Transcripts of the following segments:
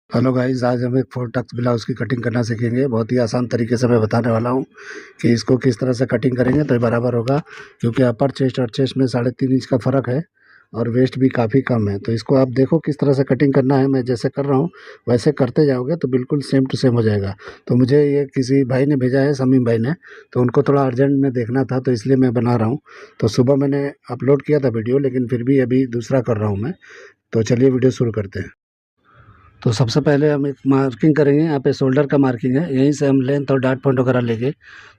Hello guys, आज हम एक फोर टक्स ब्लाउज़ की कटिंग करना सीखेंगे। बहुत ही आसान तरीके से मैं बताने वाला हूँ कि इसको किस तरह से कटिंग करेंगे तो ये बराबर होगा। क्योंकि अपर चेस्ट और चेस्ट में 3.5 इंच का फ़र्क है और वेस्ट भी काफ़ी कम है। तो इसको आप देखो किस तरह से कटिंग करना है। मैं जैसे कर रहा हूँ वैसे करते जाओगे तो बिल्कुल सेम टू सेम हो जाएगा। तो मुझे ये किसी भाई ने भेजा है, शमीम भाई ने, तो उनको थोड़ा अर्जेंट में देखना था तो इसलिए मैं बना रहा हूँ। तो सुबह मैंने अपलोड किया था वीडियो, लेकिन फिर भी अभी दूसरा कर रहा हूँ मैं। तो चलिए वीडियो शुरू करते हैं। तो सबसे पहले हम एक मार्किंग करेंगे। यहाँ पे शोल्डर का मार्किंग है, यहीं से हम लेंथ और डार्ट पॉइंट वगैरह लेंगे।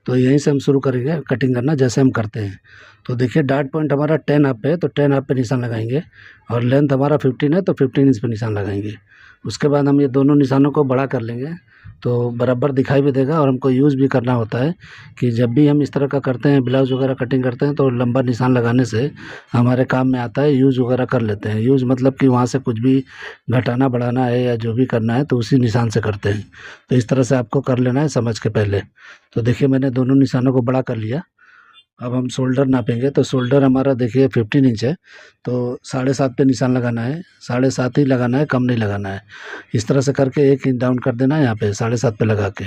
तो यहीं से हम शुरू करेंगे कटिंग करना जैसे हम करते हैं। तो देखिए, डार्ट पॉइंट हमारा 10 आप पे है तो 10 आप पे निशान लगाएंगे, और लेंथ हमारा 15 है तो 15 इंच पे निशान लगाएंगे। उसके बाद हम ये दोनों निशानों को बड़ा कर लेंगे तो बराबर दिखाई भी देगा। और हमको यूज़ भी करना होता है कि जब भी हम इस तरह का करते हैं, ब्लाउज़ वगैरह कटिंग करते हैं, तो लंबा निशान लगाने से हमारे काम में आता है। यूज़ वगैरह कर लेते हैं। यूज़ मतलब कि वहाँ से कुछ भी घटाना बढ़ाना है या जो भी करना है तो उसी निशान से करते हैं। तो इस तरह से आपको कर लेना है समझ के पहले। तो देखिए, मैंने दोनों निशानों को बड़ा कर लिया। अब हम शोल्डर नापेंगे तो शोल्डर हमारा देखिए 15 इंच है, तो 7.5 पे निशान लगाना है। 7.5 ही लगाना है, कम नहीं लगाना है। इस तरह से करके 1 इंच डाउन कर देना है यहाँ पे 7.5 पे लगा के।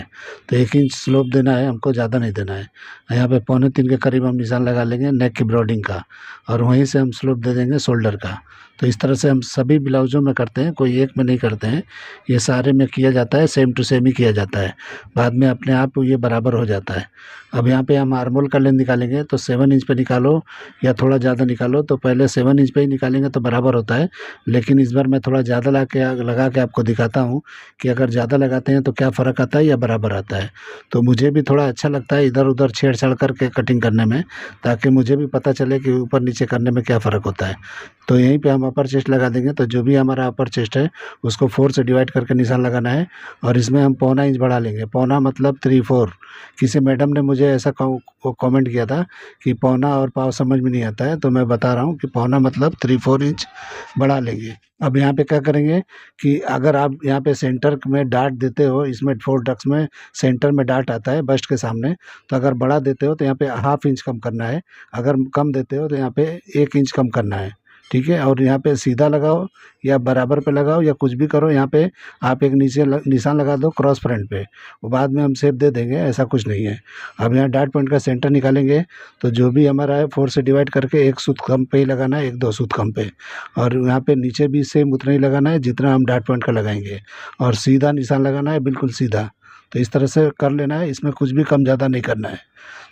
तो 1 इंच स्लोप देना है हमको, ज़्यादा नहीं देना है। यहाँ पे 2.25 के करीब हम निशान लगा लेंगे नेक की ब्रॉडिंग का, और वहीं से हम स्लोप दे देंगे शोल्डर का। तो इस तरह से हम सभी ब्लाउज़ों में करते हैं, कोई एक में नहीं करते हैं। ये सारे में किया जाता है, सेम टू सेम ही किया जाता है। बाद में अपने आप ये बराबर हो जाता है। अब यहाँ पे हम आर्मोल का लेंथ निकालेंगे तो 7 इंच पे निकालो या थोड़ा ज़्यादा निकालो। तो पहले 7 इंच पे ही निकालेंगे तो बराबर होता है, लेकिन इस बार मैं थोड़ा ज़्यादा लगा के आपको दिखाता हूँ कि अगर ज़्यादा लगाते हैं तो क्या फ़र्क आता है या बराबर आता है। तो मुझे भी थोड़ा अच्छा लगता है इधर उधर छेड़-छाड़ करके कटिंग करने में, ताकि मुझे भी पता चले कि ऊपर नीचे करने में क्या फ़र्क होता है। तो यहीं पे हम अपर चेस्ट लगा देंगे। तो जो भी हमारा अपर चेस्ट है उसको 4 से डिवाइड करके निशान लगाना है, और इसमें हम पौना इंच बढ़ा लेंगे। पौना मतलब 3/4। किसी मैडम ने मुझे ऐसा कमेंट किया था कि पौना और पाव समझ में नहीं आता है, तो मैं बता रहा हूँ कि पौना मतलब 3/4 इंच बढ़ा लेंगे। अब यहाँ पे क्या करेंगे कि अगर आप यहाँ पे सेंटर में डार्ट देते हो, इसमें फोर डक्स में सेंटर में डार्ट आता है बस्ट के सामने, तो अगर बड़ा देते हो तो यहाँ पे ½ इंच कम करना है। अगर कम देते हो तो यहाँ पे 1 इंच कम करना है। ठीक है, और यहाँ पे सीधा लगाओ या बराबर पे लगाओ या कुछ भी करो, यहाँ पे आप एक नीचे निशान लगा दो क्रॉस फ्रंट पे। वो बाद में हम शेप दे देंगे, ऐसा कुछ नहीं है। अब यहाँ डार्ट पॉइंट का सेंटर निकालेंगे तो जो भी हमारा है 4 से डिवाइड करके 1 सूत कम पे ही लगाना है, 1-2 सूत कम पे। और यहाँ पे नीचे भी सेम उतना ही लगाना है जितना हम डार्ट पॉइंट का लगाएंगे, और सीधा निशान लगाना है, बिल्कुल सीधा। तो इस तरह से कर लेना है, इसमें कुछ भी कम ज़्यादा नहीं करना है।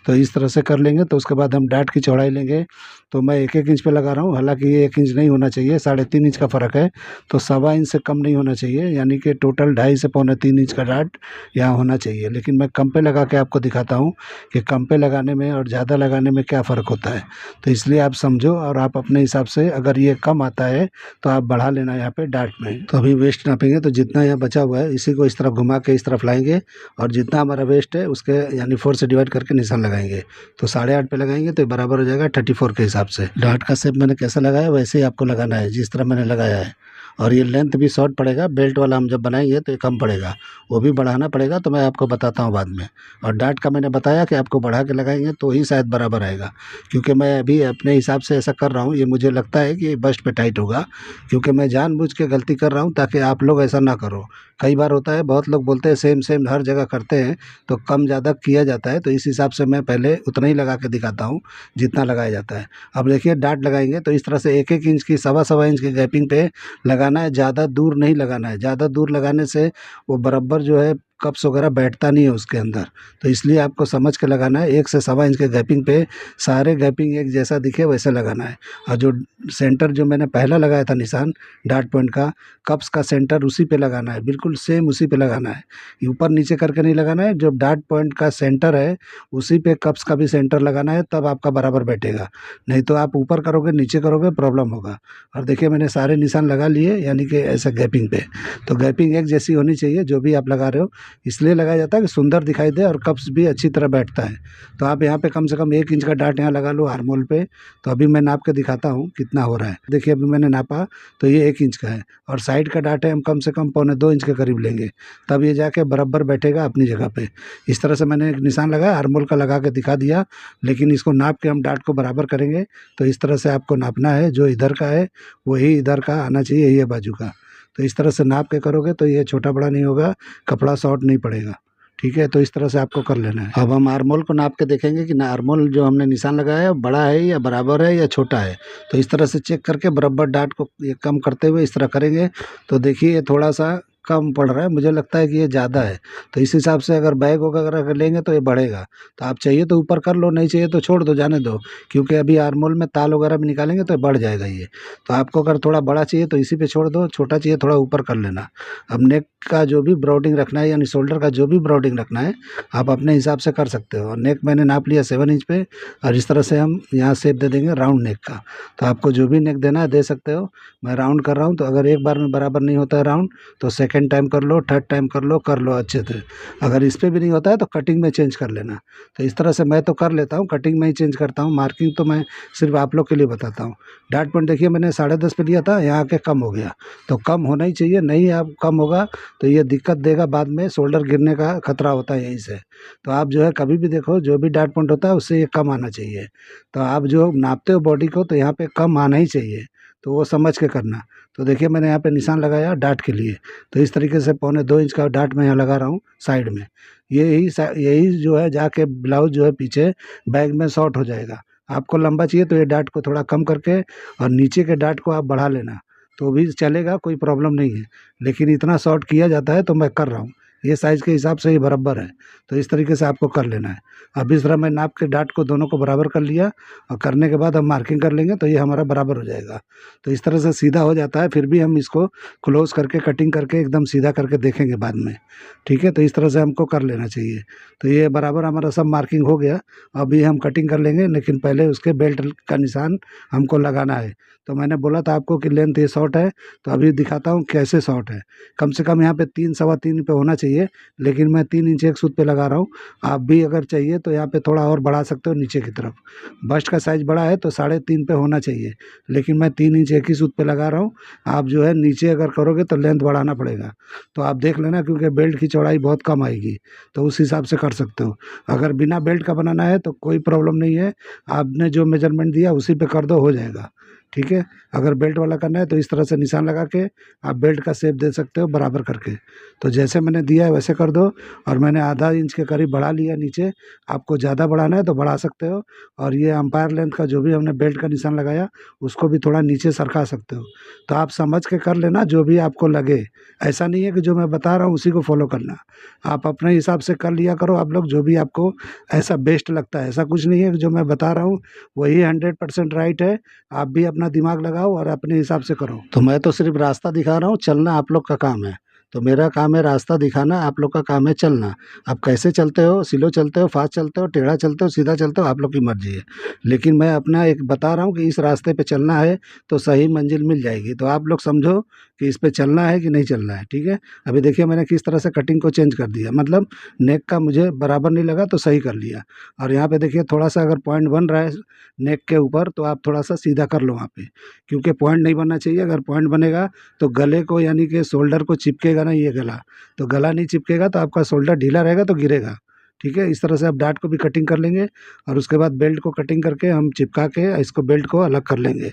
तो इस तरह से कर लेंगे तो उसके बाद हम डार्ट की चौड़ाई लेंगे। तो मैं 1-1 इंच पे लगा रहा हूँ, हालांकि ये 1 इंच नहीं होना चाहिए, 3.5 इंच का फ़र्क है। तो 1.25 इंच से कम नहीं होना चाहिए, यानी कि टोटल 2.5 से 2.25 इंच का डार्ट यहाँ होना चाहिए। लेकिन मैं कम पे लगा के आपको दिखाता हूँ कि कम पे लगाने में और ज़्यादा लगाने में क्या फ़र्क होता है। तो इसलिए आप समझो, और आप अपने हिसाब से अगर ये कम आता है तो आप बढ़ा लेना यहाँ पे डार्ट में। तो अभी वेस्ट नापेंगे तो जितना यहाँ बचा हुआ है इसी को इस तरफ घुमा के इस तरफ लाएंगे, और जितना हमारा वेस्ट है उसके यानी 4 से डिवाइड करके निशान लगाएंगे। तो 8.5 पे लगाएंगे तो बराबर हो जाएगा 34 के हिसाब से। डार्ट का शेप मैंने कैसा लगाया वैसे ही आपको लगाना है जिस तरह मैंने लगाया है। और ये लेंथ भी शॉर्ट पड़ेगा, बेल्ट वाला हम जब बनाएंगे तो ये कम पड़ेगा, वो भी बढ़ाना पड़ेगा, तो मैं आपको बताता हूँ बाद में। और डार्ट का मैंने बताया कि आपको बढ़ा के लगाएंगे तो ही शायद बराबर आएगा, क्योंकि मैं अभी अपने हिसाब से ऐसा कर रहा हूँ। ये मुझे लगता है कि बस्ट पे टाइट होगा, क्योंकि मैं जानबूझ के गलती कर रहा हूँ ताकि आप लोग ऐसा ना करो। कई बार होता है, बहुत लोग बोलते हैं सेम सेम हर जगह करते हैं तो कम ज़्यादा किया जाता है। तो इस हिसाब से मैं पहले उतना ही लगा के दिखाता हूँ जितना लगाया जाता है। अब देखिए, डार्ट लगाएंगे तो इस तरह से 1-1 इंच की 1.25 इंच की गैपिंग पे लगाना है, ज़्यादा दूर नहीं लगाना है। ज़्यादा दूर लगाने से वो बराबर जो है कप्स वगैरह बैठता नहीं है उसके अंदर। तो इसलिए आपको समझ के लगाना है। 1 से 1.25 इंच के गैपिंग पे सारे गैपिंग एक जैसा दिखे वैसे लगाना है। और जो सेंटर जो मैंने पहला लगाया था निशान डार्ट पॉइंट का, कप्स का सेंटर उसी पे लगाना है, बिल्कुल सेम उसी पे लगाना है। ऊपर नीचे करके नहीं लगाना है। जो डार्ट पॉइंट का सेंटर है उसी पे कप्स का भी सेंटर लगाना है, तब आपका बराबर बैठेगा। नहीं तो आप ऊपर करोगे नीचे करोगे प्रॉब्लम होगा। और देखिए, मैंने सारे निशान लगा लिए, यानी कि ऐसा गैपिंग पे। तो गैपिंग एक जैसी होनी चाहिए जो भी आप लगा रहे हो। इसलिए लगाया जाता है कि सुंदर दिखाई दे और कप्स भी अच्छी तरह बैठता है। तो आप यहाँ पे कम से कम 1 इंच का डार्ट यहाँ लगा लो आर्मोल पे। तो अभी मैं नाप के दिखाता हूँ कितना हो रहा है। देखिए, अभी मैंने नापा तो ये 1 इंच का है, और साइड का डार्ट है हम कम से कम 2.25 इंच के करीब लेंगे, तब ये जाके बराबर बैठेगा अपनी जगह पे। इस तरह से मैंने एक निशान लगाया, आर्मोल का लगा के दिखा दिया, लेकिन इसको नाप के हम डार्ट को बराबर करेंगे। तो इस तरह से आपको नापना है, जो इधर का है वही इधर का आना चाहिए, ये बाजू का। तो इस तरह से नाप के करोगे तो ये छोटा बड़ा नहीं होगा, कपड़ा शॉर्ट नहीं पड़ेगा। ठीक है, तो इस तरह से आपको कर लेना है। अब हम आर्मोल को नाप के देखेंगे कि ना आर्मोल जो हमने निशान लगाया है बड़ा है या बराबर है या छोटा है। तो इस तरह से चेक करके बराबर डाट को ये कम करते हुए इस तरह करेंगे तो देखिए ये थोड़ा सा कम पड़ रहा है, मुझे लगता है कि ये ज़्यादा है। तो इस हिसाब से अगर बैग वगैरह लेंगे तो ये बढ़ेगा। तो आप चाहिए तो ऊपर कर लो, नहीं चाहिए तो छोड़ दो, जाने दो, क्योंकि अभी आर्मोल में ताल वगैरह भी निकालेंगे तो ये बढ़ जाएगा ये। तो आपको अगर थोड़ा बड़ा चाहिए तो इसी पे छोड़ दो, छोटा चाहिए थोड़ा ऊपर कर लेना। अब नेक का जो भी ब्रॉडिंग रखना है यानी शोल्डर का जो भी ब्रॉडिंग रखना है आप अपने हिसाब से कर सकते हो। और नेक मैंने नाप लिया 7 इंच पे, और इस तरह से हम यहाँ शेप दे देंगे राउंड नेक का। तो आपको जो भी नेक देना है दे सकते हो। मैं राउंड कर रहा हूँ, तो अगर एक बार में बराबर नहीं होता है राउंड तो सेकेंड टाइम कर लो, थर्ड टाइम कर लो अच्छे से। अगर इस पर भी नहीं होता है तो कटिंग में चेंज कर लेना। तो इस तरह से मैं तो कर लेता हूँ, कटिंग में ही चेंज करता हूँ, मार्किंग तो मैं सिर्फ आप लोग के लिए बताता हूँ। डाट पॉइंट देखिए मैंने 10.5 पे लिया था, यहाँ आके कम हो गया। तो कम होना ही चाहिए, नहीं आप कम होगा तो ये दिक्कत देगा, बाद में शोल्डर गिरने का खतरा होता है यहीं से। तो आप जो है कभी भी देखो जो भी डाट पॉइंट होता है उससे ये कम आना चाहिए। तो आप जो नापते हो बॉडी को तो यहाँ पे कम आना ही चाहिए, तो वो समझ के करना। तो देखिए मैंने यहाँ पे निशान लगाया डाट के लिए, तो इस तरीके से 1.25 इंच का डाट मैं यहाँ लगा रहा हूँ साइड में। यही जो है जाके ब्लाउज जो है पीछे बैग में शॉर्ट हो जाएगा। आपको लंबा चाहिए तो ये डाट को थोड़ा कम करके और नीचे के डाट को आप बढ़ा लेना, तो भी चलेगा, कोई प्रॉब्लम नहीं है। लेकिन इतना शॉर्ट किया जाता है तो मैं कर रहा हूँ, ये साइज़ के हिसाब से ही बराबर है। तो इस तरीके से आपको कर लेना है। अब इस तरह मैं नाप के डाट को दोनों को बराबर कर लिया, और करने के बाद हम मार्किंग कर लेंगे तो ये हमारा बराबर हो जाएगा। तो इस तरह से सीधा हो जाता है, फिर भी हम इसको क्लोज करके कटिंग करके एकदम सीधा करके देखेंगे बाद में। ठीक है, तो इस तरह से हमको कर लेना चाहिए। तो ये बराबर हमारा सब मार्किंग हो गया। अभी हम कटिंग कर लेंगे, लेकिन पहले उसके बेल्ट का निशान हमको लगाना है। तो मैंने बोला था आपको कि लेंथ ये शॉर्ट है, तो अभी दिखाता हूँ कैसे शॉर्ट है। कम से कम यहाँ पे 3 सवा 3 पे होना चाहिए, लेकिन मैं 3 इंच एक सूत पे लगा रहा हूँ। आप भी अगर चाहिए तो यहाँ पे थोड़ा और बढ़ा सकते हो नीचे की तरफ। बस्ट का साइज़ बड़ा है तो 3.5 पे होना चाहिए, लेकिन मैं 3 इंच एक ही सूत पे लगा रहा हूँ। आप जो है नीचे अगर करोगे तो लेंथ बढ़ाना पड़ेगा, तो आप देख लेना, क्योंकि बेल्ट की चौड़ाई बहुत कम आएगी, तो उस हिसाब से कर सकते हो। अगर बिना बेल्ट का बनाना है तो कोई प्रॉब्लम नहीं है, आपने जो मेजरमेंट दिया उसी पे कर दो, हो जाएगा। ठीक है, अगर बेल्ट वाला करना है तो इस तरह से निशान लगा के आप बेल्ट का शेप दे सकते हो बराबर करके। तो जैसे मैंने दिया है वैसे कर दो। और मैंने आधा इंच के करीब बढ़ा लिया नीचे, आपको ज़्यादा बढ़ाना है तो बढ़ा सकते हो। और ये एम्पायर लेंथ का जो भी हमने बेल्ट का निशान लगाया उसको भी थोड़ा नीचे सरका सकते हो। तो आप समझ के कर लेना जो भी आपको लगे। ऐसा नहीं है कि जो मैं बता रहा हूँ उसी को फॉलो करना, आप अपने हिसाब से कर लिया करो आप लोग, जो भी आपको ऐसा बेस्ट लगता है। ऐसा कुछ नहीं है कि जो मैं बता रहा हूँ वही 100% राइट है। आप भी अपना दिमाग लगाओ और अपने हिसाब से करो। तो मैं तो सिर्फ रास्ता दिखा रहा हूँ, चलना आप लोग का काम है। तो मेरा काम है रास्ता दिखाना, आप लोग का काम है चलना। आप कैसे चलते हो, स्लो चलते हो, फास्ट चलते हो, टेढ़ा चलते हो, सीधा चलते हो, आप लोग की मर्जी है। लेकिन मैं अपना एक बता रहा हूँ कि इस रास्ते पे चलना है तो सही मंजिल मिल जाएगी। तो आप लोग समझो कि इस पे चलना है कि नहीं चलना है। ठीक है, अभी देखिए मैंने किस तरह से कटिंग को चेंज कर दिया, मतलब नेक का मुझे बराबर नहीं लगा तो सही कर लिया। और यहाँ पे देखिए थोड़ा सा अगर पॉइंट बन रहा है नेक के ऊपर तो आप थोड़ा सा सीधा कर लो वहाँ पे, क्योंकि पॉइंट नहीं बनना चाहिए। अगर पॉइंट बनेगा तो गले को यानी कि शोल्डर को चिपकेगा ना ये गला, तो गला नहीं चिपकेगा तो आपका शोल्डर ढीला रहेगा तो गिरेगा। ठीक है, इस तरह से आप डाट को भी कटिंग कर लेंगे, और उसके बाद बेल्ट को कटिंग करके हम चिपका के इसको बेल्ट को अलग कर लेंगे।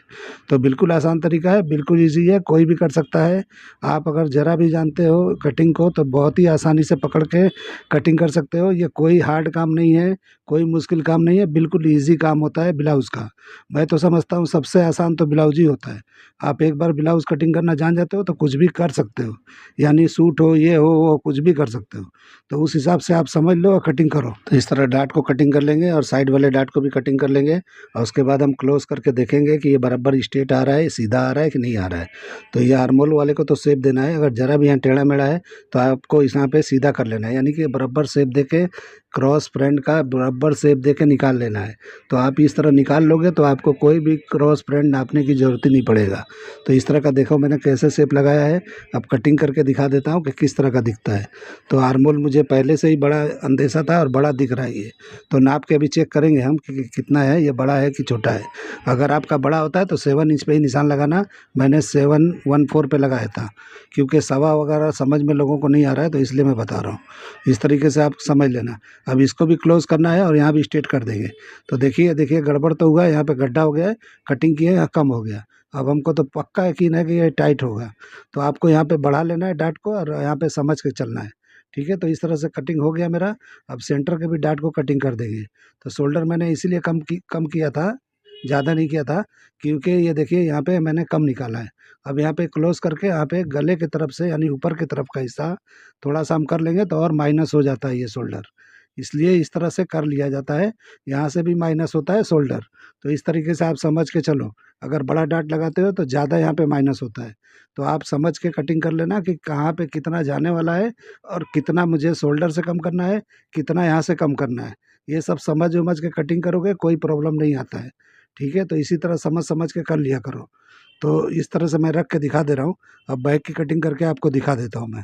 तो बिल्कुल आसान तरीका है, बिल्कुल ईजी है, कोई भी कर सकता है। आप अगर ज़रा भी जानते हो कटिंग को तो बहुत ही आसानी से पकड़ के कटिंग कर सकते हो। ये कोई हार्ड काम नहीं है, कोई मुश्किल काम नहीं है, बिल्कुल ईजी काम होता है ब्लाउज़ का। मैं तो समझता हूँ सबसे आसान तो ब्लाउज ही होता है। आप एक बार ब्लाउज़ कटिंग करना जान जाते हो तो कुछ भी कर सकते हो, यानी सूट हो, ये हो, वो कुछ भी कर सकते हो। तो उस हिसाब से आप समझ लो और कटिंग करो। तो इस तरह डाट को कटिंग कर लेंगे और साइड वाले डाट को भी कटिंग कर लेंगे, और उसके बाद हम क्लोज करके देखेंगे कि ये बराबर स्ट्रेट आ रहा है, सीधा आ रहा है कि नहीं आ रहा है। तो ये आर्मोल वाले को तो शेप देना है, अगर ज़रा भी यहाँ टेढ़ा मेढ़ा है तो आपको इस यहाँ पे सीधा कर लेना है, यानी कि बराबर शेप दे के क्रॉस फ्रंट का बराबर शेप दे के निकाल लेना है। तो आप इस तरह निकाल लोगे तो आपको कोई भी क्रॉस फ्रंट नापने की ज़रूरत ही नहीं पड़ेगा। तो इस तरह का देखो मैंने कैसे शेप लगाया है, अब कटिंग करके दिखा देता हूँ कि किस तरह का दिखता है। तो आर्मोल मुझे पहले से ही बड़ा अंदेशा था और बड़ा दिख रहा है ये। तो नाप के अभी चेक करेंगे हम कि कितना है, ये बड़ा है कि छोटा है। अगर आपका बड़ा होता है तो 7 इंच पे ही निशान लगाना, मैंने 714 पे लगाया था, क्योंकि सवा वगैरह समझ में लोगों को नहीं आ रहा है तो इसलिए मैं बता रहा हूँ। इस तरीके से आप समझ लेना। अब इसको भी क्लोज करना है और यहाँ भी स्ट्रेट कर देंगे। तो देखिए गड़बड़ तो हुआ है, यहाँ पे गड्ढा हो गया है, कटिंग किए यहाँ कम हो गया। अब हमको तो पक्का यकीन है कि ये टाइट होगा, तो आपको यहाँ पे बढ़ा लेना है डाट को और यहाँ पे समझ के चलना है। ठीक है, तो इस तरह से कटिंग हो गया मेरा। अब सेंटर के भी डाट को कटिंग कर देंगे। तो शोल्डर मैंने इसीलिए कम किया था, ज़्यादा नहीं किया था, क्योंकि ये देखिए यहाँ पे मैंने कम निकाला है। अब यहाँ पे क्लोज करके यहाँ पे गले की तरफ से यानी ऊपर की तरफ का हिस्सा थोड़ा सा हम कर लेंगे तो और माइनस हो जाता है ये शोल्डर, इसलिए इस तरह से कर लिया जाता है। यहाँ से भी माइनस होता है शोल्डर, तो इस तरीके से आप समझ के चलो। अगर बड़ा डाट लगाते हो तो ज़्यादा यहाँ पे माइनस होता है, तो आप समझ के कटिंग कर लेना कि कहाँ पे कितना जाने वाला है और कितना मुझे शोल्डर से कम करना है, कितना यहाँ से कम करना है। ये सब समझ उमझ के कटिंग करोगे कोई प्रॉब्लम नहीं आता है। ठीक है, तो इसी तरह समझ समझ के कर लिया करो। तो इस तरह से मैं रख के दिखा दे रहा हूँ। अब बैक की कटिंग करके आपको दिखा देता हूँ मैं।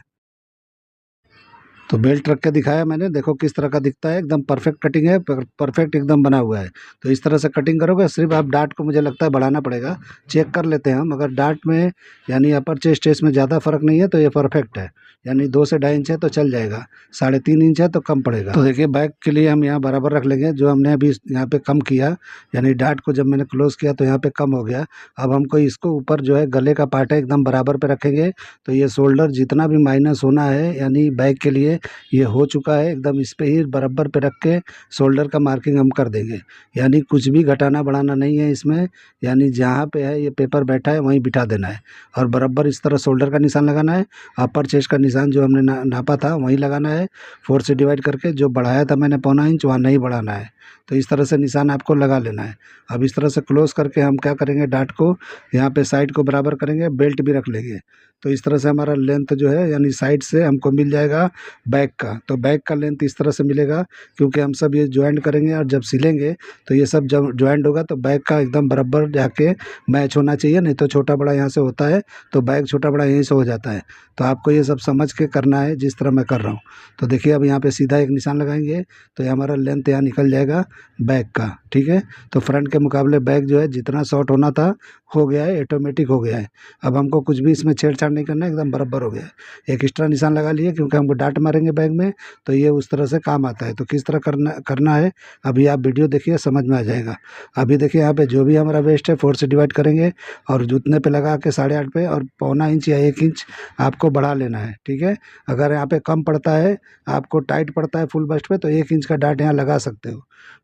तो बेल्ट रख के दिखाया मैंने, देखो किस तरह का दिखता है, एकदम परफेक्ट कटिंग है, परफेक्ट एकदम बना हुआ है। तो इस तरह से कटिंग करोगे, सिर्फ आप डाट को मुझे लगता है बढ़ाना पड़ेगा। चेक कर लेते हैं हम, अगर डाट में यानी अपर चेस्ट चेस्ट में ज़्यादा फर्क नहीं है तो ये परफेक्ट है, यानी 2 से 2.5 इंच है तो चल जाएगा, 3.5 इंच है तो कम पड़ेगा। तो देखिए बैक के लिए हम यहाँ बराबर रख लेंगे, जो हमने अभी यहाँ पे कम किया, यानी डाट को जब मैंने क्लोज किया तो यहाँ पे कम हो गया। अब हमको इसको ऊपर जो है गले का पार्ट है एकदम बराबर पे रखेंगे, तो ये शोल्डर जितना भी माइनस होना है यानी बैक के लिए ये हो चुका है एकदम, इस पे ही बराबर पे रख के शोल्डर का मार्किंग हम कर देंगे। यानी कुछ भी घटाना बढ़ाना नहीं है इसमें, यानी जहाँ पे है ये पेपर बैठा है वहीं बिठा देना है और बराबर इस तरह शोल्डर का निशान लगाना है। अपर चेस्ट का निशान जो हमने नापा था वहीं लगाना है, 4 से डिवाइड करके। जो बढ़ाया था मैंने 0.25 इंच वहाँ नहीं बढ़ाना है, तो इस तरह से निशान आपको लगा लेना है। अब इस तरह से क्लोज करके हम क्या करेंगे, डाट को यहाँ पे साइड को बराबर करेंगे, बेल्ट भी रख लेंगे। तो इस तरह से हमारा लेंथ जो है यानी साइड से हमको मिल जाएगा बैक का। तो बैक का लेंथ इस तरह से मिलेगा, क्योंकि हम सब ये ज्वाइंट करेंगे और जब सिलेंगे तो ये सब जब ज्वाइंट होगा तो बैक का एकदम बराबर जाके मैच होना चाहिए, नहीं तो छोटा बड़ा यहाँ से होता है तो बैक छोटा बड़ा यहीं से हो जाता है। तो आपको ये सब समझ के करना है जिस तरह मैं कर रहा हूँ। तो देखिए अब यहाँ पे सीधा एक निशान लगाएंगे तो ये हमारा लेंथ यहाँ निकल जाएगा बैक का। ठीक है, तो फ्रंट के मुकाबले बैक जो है जितना शॉर्ट होना था हो गया है, ऑटोमेटिक हो गया है। अब हमको कुछ भी इसमें छेड़छाड़ नहीं करना है, एकदम बराबर हो गया है। एक एक्स्ट्रा निशान लगा लिए क्योंकि हमको डाट मारेंगे बैक में, तो ये उस तरह से काम आता है। तो किस तरह करना है अभी आप वीडियो देखिए, समझ में आ जाएगा। अभी देखिए यहाँ पे जो भी हमारा वेस्ट है 4 से डिवाइड करेंगे और जितने पे लगा के 8.5 पे और 0.25 इंच या 1 इंच आपको बढ़ा लेना है। ठीक है, अगर यहाँ पे कम पड़ता है, आपको टाइट पड़ता है फुल बस्ट पे, तो 1 इंच का डाट यहाँ लगा सकते हो।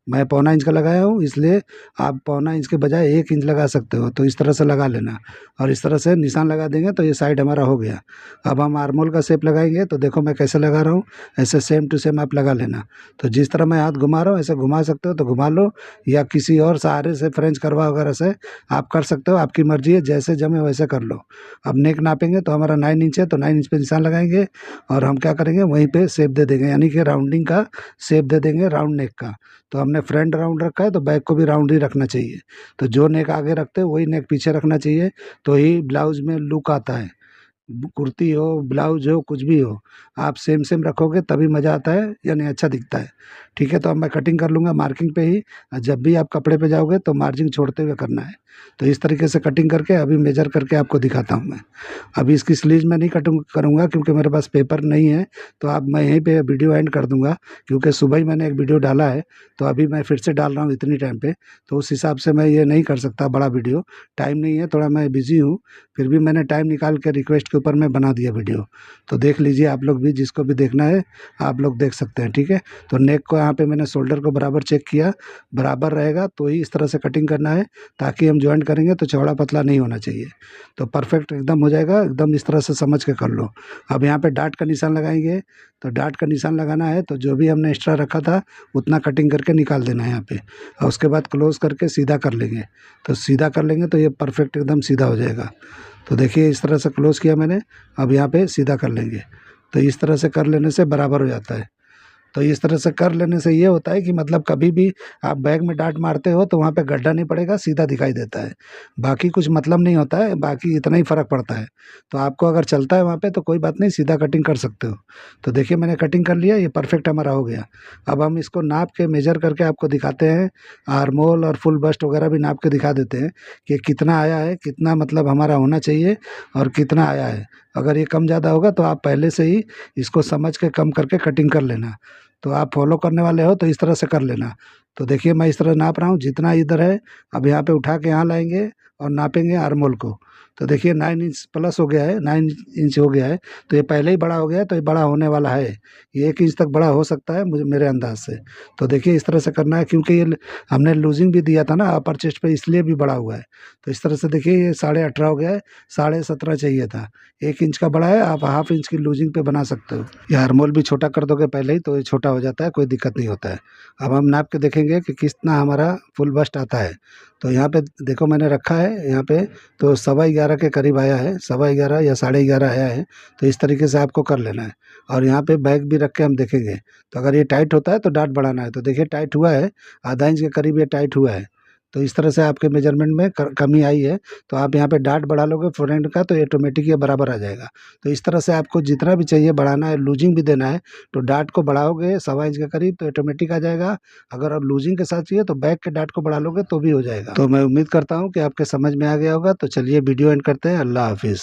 मैं 0.25 इंच का लगाया हूँ, इसलिए आप 0.25 इंच के बजाय 1 इंच लगा सकते हो। तो इस तरह से लगा लेना और इस तरह से निशान लगा देंगे तो ये साइड हमारा हो गया। अब हम आर्मोल का शेप लगाएंगे, तो देखो मैं कैसे लगा रहा हूँ, ऐसे सेम टू सेम आप लगा लेना। तो जिस तरह मैं हाथ घुमा रहा हूँ ऐसे घुमा सकते हो तो घुमा लो, या किसी और सहारे से फ्रेंच करवा वगैरह से आप कर सकते हो, आपकी मर्जी है, जैसे जमे वैसे कर लो। अब नेक नापेंगे तो हमारा 9 इंच है, तो 9 इंच पे निशान लगाएंगे और हम क्या करेंगे वहीं पे शेप दे देंगे, यानी कि राउंडिंग का शेप दे देंगे, राउंड नेक का। तो हमने फ्रंट राउंड रखा है तो बैक को भी राउंड ही रखना चाहिए। तो जो नेक आगे रखते हैं वही नेक पीछे रखना चाहिए, तो ही ब्लाउज में लुक आता है। कुर्ती हो, ब्लाउज हो, कुछ भी हो, आप सेम सेम रखोगे तभी मज़ा आता है, यानी अच्छा दिखता है। ठीक है, तो अब मैं कटिंग कर लूँगा मार्किंग पे ही, और जब भी आप कपड़े पे जाओगे तो मार्जिन छोड़ते हुए करना है। तो इस तरीके से कटिंग करके अभी मेजर करके आपको दिखाता हूँ मैं। अभी इसकी स्लीव्स मैं नहीं करूँगा क्योंकि मेरे पास पेपर नहीं है, तो अब मैं यहीं पे वीडियो एंड कर दूँगा, क्योंकि सुबह ही मैंने एक वीडियो डाला है तो अभी मैं फिर से डाल रहा हूँ इतनी टाइम पे, तो उस हिसाब से मैं ये नहीं कर सकता बड़ा वीडियो, टाइम नहीं है, थोड़ा मैं बिज़ी हूँ। फिर भी मैंने टाइम निकाल के रिक्वेस्ट के ऊपर मैं बना दिया वीडियो, तो देख लीजिए आप लोग भी, जिसको भी देखना है आप लोग देख सकते हैं। ठीक है, तो नेक को यहाँ पे मैंने शोल्डर को बराबर चेक किया, बराबर रहेगा तो ही इस तरह से कटिंग करना है, ताकि हम जॉइंट करेंगे तो चौड़ा पतला नहीं होना चाहिए। तो परफेक्ट एकदम हो जाएगा, एकदम इस तरह से समझ के कर लो। अब यहाँ पे डाट का निशान लगाएंगे, तो डाट का निशान लगाना है तो जो भी हमने एक्स्ट्रा रखा था उतना कटिंग करके निकाल देना है यहाँ पे, और उसके बाद क्लोज करके सीधा कर लेंगे। तो सीधा कर लेंगे तो ये परफेक्ट एकदम सीधा हो जाएगा। तो देखिए इस तरह से क्लोज किया मैंने, अब यहाँ पे सीधा कर लेंगे। तो इस तरह से कर लेने से बराबर हो जाता है। तो इस तरह से कर लेने से ये होता है कि मतलब कभी भी आप बैग में डांट मारते हो तो वहाँ पे गड्ढा नहीं पड़ेगा, सीधा दिखाई देता है। बाकी कुछ मतलब नहीं होता है, बाकी इतना ही फ़र्क पड़ता है। तो आपको अगर चलता है वहाँ पे तो कोई बात नहीं, सीधा कटिंग कर सकते हो। तो देखिए मैंने कटिंग कर लिया, ये परफेक्ट हमारा हो गया। अब हम इसको नाप के मेजर करके आपको दिखाते हैं, आर्मोल और फुल बस्ट वगैरह भी नाप के दिखा देते हैं कि कितना आया है, कितना मतलब हमारा होना चाहिए और कितना आया है। अगर ये कम ज़्यादा होगा तो आप पहले से ही इसको समझ के कम करके कटिंग कर लेना। तो आप फॉलो करने वाले हो तो इस तरह से कर लेना। तो देखिए मैं इस तरह नाप रहा हूँ, जितना इधर है अब यहाँ पे उठा के यहाँ लाएंगे और नापेंगे आर्म होल को। तो देखिए 9 इंच प्लस हो गया है, 9 इंच हो गया है। तो ये पहले ही बड़ा हो गया है, तो ये बड़ा होने वाला है। ये 1 इंच तक बड़ा हो सकता है मुझे, मेरे अंदाज से। तो देखिए इस तरह से करना है, क्योंकि ये हमने लूजिंग भी दिया था ना अपर चेस्ट पे, इसलिए भी बड़ा हुआ है। तो इस तरह से देखिए ये 18.5 हो गया है, 17.5 चाहिए था। 1 इंच का बड़ा है, आप हाफ इंच की लूजिंग पे बना सकते हो। ये आर्म भी छोटा कर दोगे पहले ही तो ये छोटा हो जाता है, कोई दिक्कत नहीं होता है। अब हम नाप के देखेंगे कि कितना हमारा फुल बस्ट आता है। तो यहाँ पे देखो मैंने रखा है यहाँ पे, तो 11.15 के करीब आया है, 11.15 या 11.5 आया है। तो इस तरीके से आपको कर लेना है। और यहाँ पे बैग भी रख के हम देखेंगे, तो अगर ये टाइट होता है तो डाट बढ़ाना है। तो देखिए टाइट हुआ है, आधा इंच के करीब ये टाइट हुआ है। तो इस तरह से आपके मेजरमेंट में कमी आई है। तो आप यहाँ पे डाट बढ़ा लोगे फ्रंट का तो ऑटोमेटिक ये बराबर आ जाएगा। तो इस तरह से आपको जितना भी चाहिए बढ़ाना है, लूजिंग भी देना है, तो डाट को बढ़ाओगे 1.25 इंच के करीब तो ऑटोमेटिक आ जाएगा। अगर आप लूजिंग के साथ चाहिए तो बैक के डाट को बढ़ा लोगे तो भी हो जाएगा। तो मैं उम्मीद करता हूँ कि आपके समझ में आ गया होगा। तो चलिए वीडियो एंड करते हैं। अल्लाह हाफिज़।